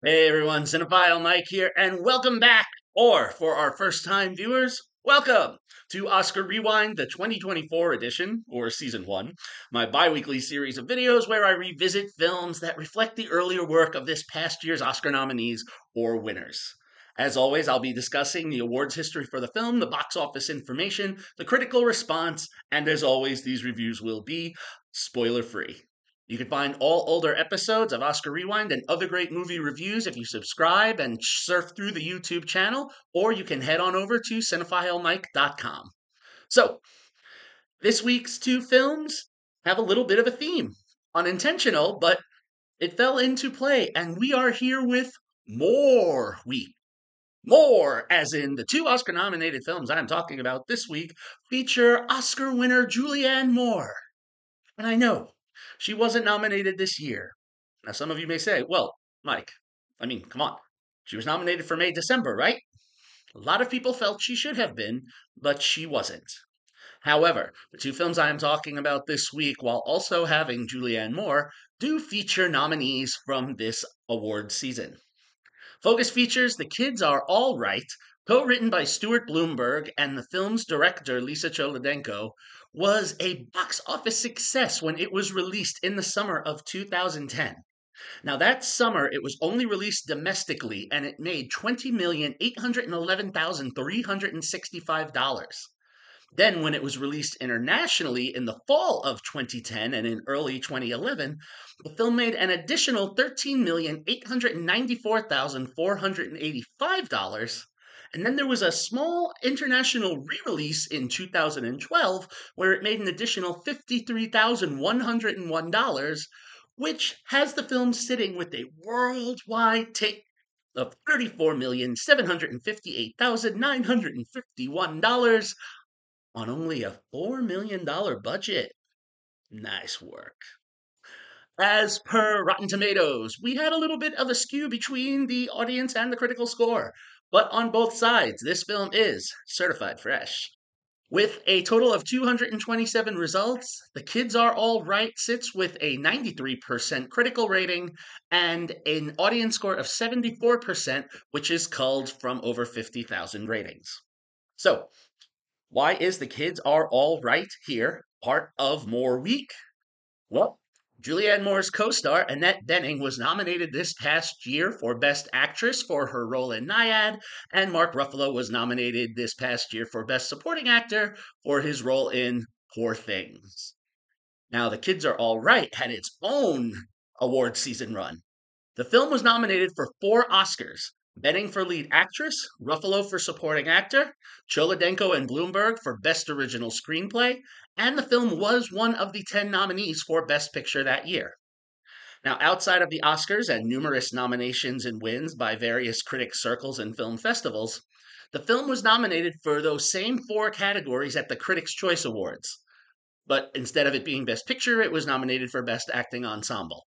Hey everyone, Cinephile Mike here, and welcome back, or for our first time viewers, welcome to Oscar Rewind, the 2024 edition, or Season 1, my bi weekly series of videos where I revisit films that reflect the earlier work of this past year's Oscar nominees or winners. As always, I'll be discussing the awards history for the film, the box office information, the critical response, and as always, these reviews will be spoiler free. You can find all older episodes of Oscar Rewind and other great movie reviews if you subscribe and surf through the YouTube channel, or you can head on over to cinephilemike.com. So, this week's two films have a little bit of a theme. Unintentional, but it fell into play, and we are here with More Week. More, as in the two Oscar nominated films I'm talking about this week, feature Oscar winner Julianne Moore. And I know she wasn't nominated this year. Now, some of you may say, well, Mike, come on. She was nominated for May, December, right? A lot of people felt she should have been, but she wasn't. However, the two films I am talking about this week, while also having Julianne Moore, do feature nominees from this award season. Focus features The Kids Are All Right, co-written by Stuart Bloomberg and the film's director Lisa Cholodenko, was a box office success when it was released in the summer of 2010. Now, that summer, it was only released domestically and it made $20,811,365. Then, when it was released internationally in the fall of 2010 and in early 2011, the film made an additional $13,894,485. And then there was a small international re release in 2012 where it made an additional $53,101, which has the film sitting with a worldwide take of $34,758,951 on only a $4 million budget. Nice work. As per Rotten Tomatoes, we had a little bit of a skew between the audience and the critical score, but on both sides, this film is certified fresh. With a total of 227 results, The Kids Are All Right sits with a 93% critical rating and an audience score of 74%, which is culled from over 50,000 ratings. So, why is The Kids Are All Right here part of More Week? Well, Julianne Moore's co-star Annette Bening was nominated this past year for Best Actress for her role in Nyad, and Mark Ruffalo was nominated this past year for Best Supporting Actor for his role in Poor Things. Now, The Kids Are All Right had its own award season run. The film was nominated for 4 Oscars: Bening for Lead Actress, Ruffalo for Supporting Actor, Cholodenko and Bloomberg for Best Original Screenplay, and the film was one of the 10 nominees for Best Picture that year. Now, outside of the Oscars and numerous nominations and wins by various critic circles and film festivals, the film was nominated for those same 4 categories at the Critics' Choice Awards. But instead of it being Best Picture, it was nominated for Best Acting Ensemble.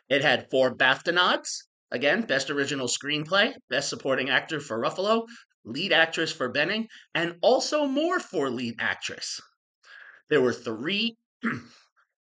It had 4 BAFTA nods. Again, Best Original Screenplay, Best Supporting Actor for Ruffalo, Lead Actress for Bening, and also more for Lead Actress. There were 3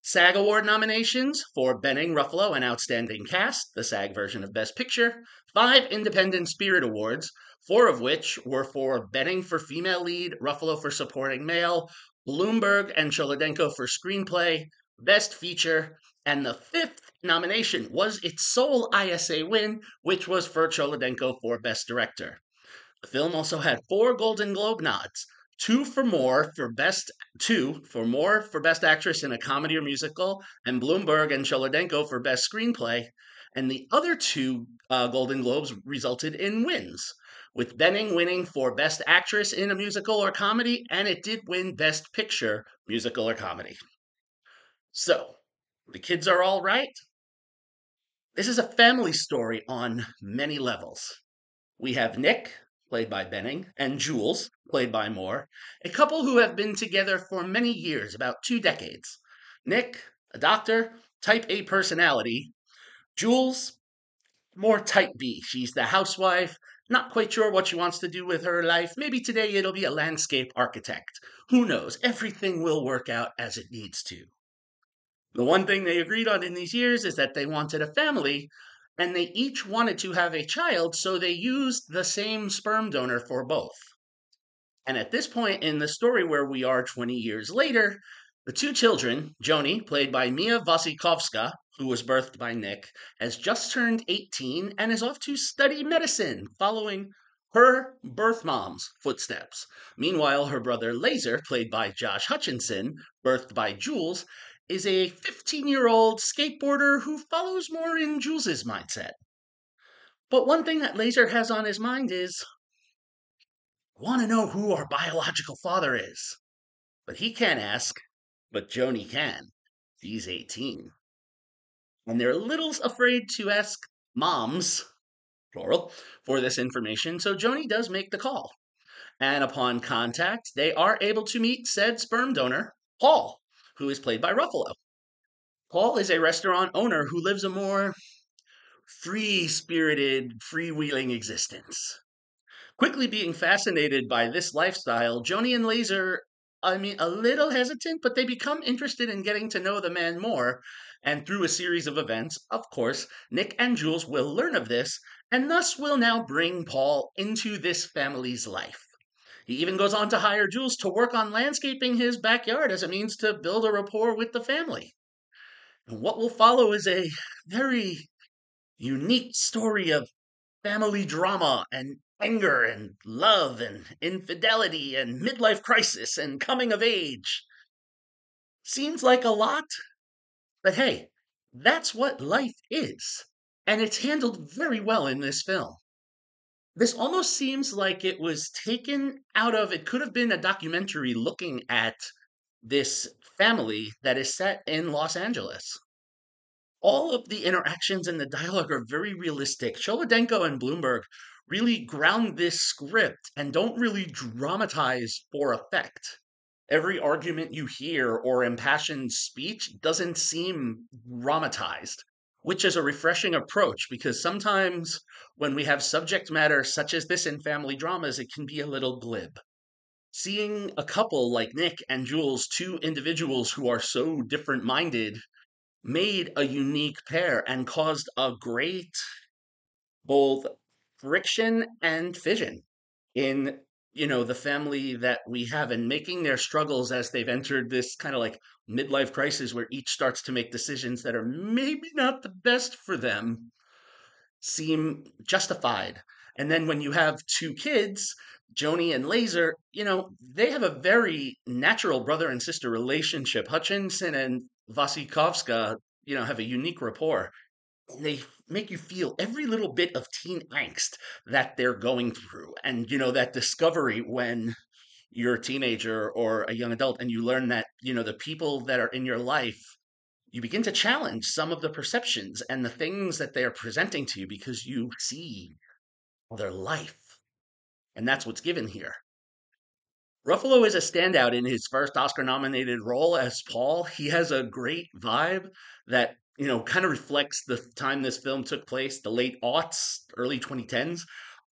SAG Award nominations for Bening, Ruffalo, and Outstanding Cast, the SAG version of Best Picture, 5 Independent Spirit Awards, 4 of which were for Bening for Female Lead, Ruffalo for Supporting Male, Bloomberg and Cholodenko for Screenplay, Best Feature, and the 5th nomination was its sole ISA win, which was for Cholodenko for Best Director. The film also had 4 Golden Globe nods, 2 for More for Best Actress in a Comedy or Musical, and Bloomberg and Cholodenko for Best Screenplay, and the other 2 Golden Globes resulted in wins, with Bening winning for Best Actress in a Musical or Comedy, and it did win Best Picture, Musical or Comedy. So, The Kids Are All Right? This is a family story on many levels. We have Nick, played by Bening, and Jules, played by Moore, a couple who have been together for many years, about 2 decades. Nick, a doctor, type A personality. Jules, more type B. She's the housewife, not quite sure what she wants to do with her life. Maybe today it'll be a landscape architect. Who knows? Everything will work out as it needs to. The one thing they agreed on in these years is that they wanted a family, and they each wanted to have a child, so they used the same sperm donor for both. And at this point in the story, where we are 20 years later, the two children, Joni, played by Mia Wasikowska, who was birthed by Nick, has just turned 18 and is off to study medicine, following her birth mom's footsteps. Meanwhile, her brother Laser, played by Josh Hutchinson, birthed by Jules, is a 15-year-old skateboarder who follows more in Jules's mindset. But one thing that Laser has on his mind is, I want to know who our biological father is. But he can't ask, but Joni can. She's 18. And they're a little afraid to ask moms, plural, for this information, so Joni does make the call. And upon contact, they are able to meet said sperm donor, Paul, who is played by Ruffalo. Paul is a restaurant owner who lives a more free spirited, freewheeling existence. Quickly being fascinated by this lifestyle, Joni and Laser, a little hesitant, but they become interested in getting to know the man more. And through a series of events, of course, Nick and Jules will learn of this, and thus will now bring Paul into this family's life. He even goes on to hire Jules to work on landscaping his backyard as a means to build a rapport with the family. And what will follow is a very unique story of family drama and anger and love and infidelity and midlife crisis and coming of age. Seems like a lot, but hey, that's what life is. And it's handled very well in this film. This almost seems like it was taken out of, it could have been a documentary looking at this family that is set in Los Angeles. All of the interactions and the dialogue are very realistic. Cholodenko and Bloomberg really ground this script and don't really dramatize for effect. Every argument you hear or impassioned speech doesn't seem dramatized, which is a refreshing approach because sometimes when we have subject matter such as this in family dramas, it can be a little glib. Seeing a couple like Nick and Jules, two individuals who are so different minded, made a unique pair and caused a great both friction and fission in the family that we have, and making their struggles as they've entered this kind of like midlife crisis where each starts to make decisions that are maybe not the best for them seem justified. And then when you have two kids, Joni and Laser, they have a very natural brother and sister relationship. Hutchinson and Vasikovska, have a unique rapport. And they make you feel every little bit of teen angst that they're going through. And, that discovery when you're a teenager or a young adult and you learn that, the people that are in your life, you begin to challenge some of the perceptions and the things that they are presenting to you because you see their life. And that's what's given here. Ruffalo is a standout in his first Oscar nominated role as Paul. He has a great vibe that, kind of reflects the time this film took place, the late aughts, early 2010s,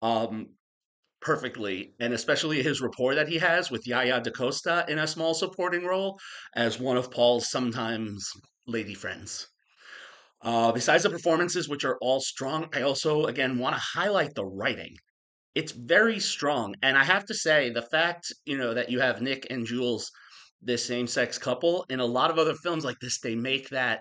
um, perfectly. And especially his rapport that he has with Yaya DaCosta in a small supporting role as one of Paul's sometimes lady friends. Besides the performances, which are all strong, I also, again, want to highlight the writing. It's very strong. And I have to say, the fact, that you have Nick and Jules, this same sex couple, in a lot of other films like this, they make that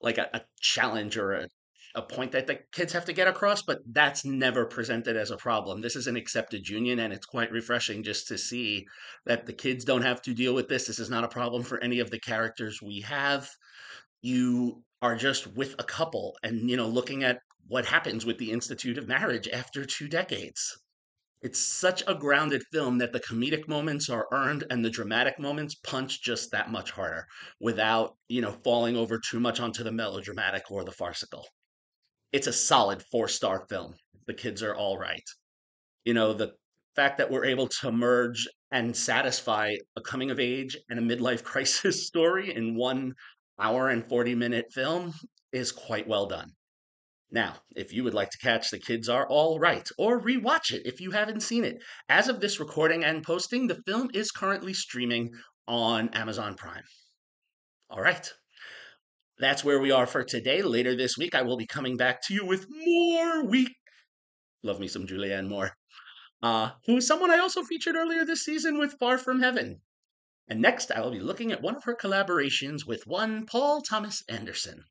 like a challenge or a point that the kids have to get across, but that's never presented as a problem. This is an accepted union, and it's quite refreshing just to see that the kids don't have to deal with this. This is not a problem for any of the characters we have. You are just with a couple and, looking at what happens with the institute of marriage after 2 decades. It's such a grounded film that the comedic moments are earned and the dramatic moments punch just that much harder without, falling over too much onto the melodramatic or the farcical. It's a solid 4-star film. The kids are all right. The fact that we're able to merge and satisfy a coming of age and a midlife crisis story in 1 hour and 40-minute film is quite well done. Now, if you would like to catch The Kids Are All Right or rewatch it if you haven't seen it, as of this recording and posting, the film is currently streaming on Amazon Prime. All right. That's where we are for today. Later this week, I will be coming back to you with more week. Love me some Julianne Moore, who's someone I also featured earlier this season with Far From Heaven. And next, I will be looking at one of her collaborations with one Paul Thomas Anderson.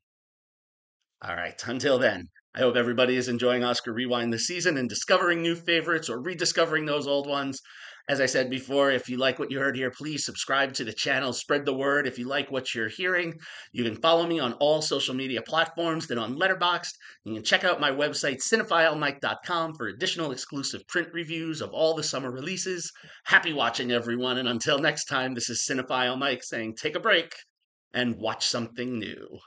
All right, until then, I hope everybody is enjoying Oscar Rewind this season and discovering new favorites or rediscovering those old ones. As I said before, if you like what you heard here, please subscribe to the channel, spread the word. If you like what you're hearing, you can follow me on all social media platforms, then on Letterboxd. You can check out my website, cinephilemike.com, for additional exclusive print reviews of all the summer releases. Happy watching, everyone, and until next time, this is Cinephile Mike saying take a break and watch something new.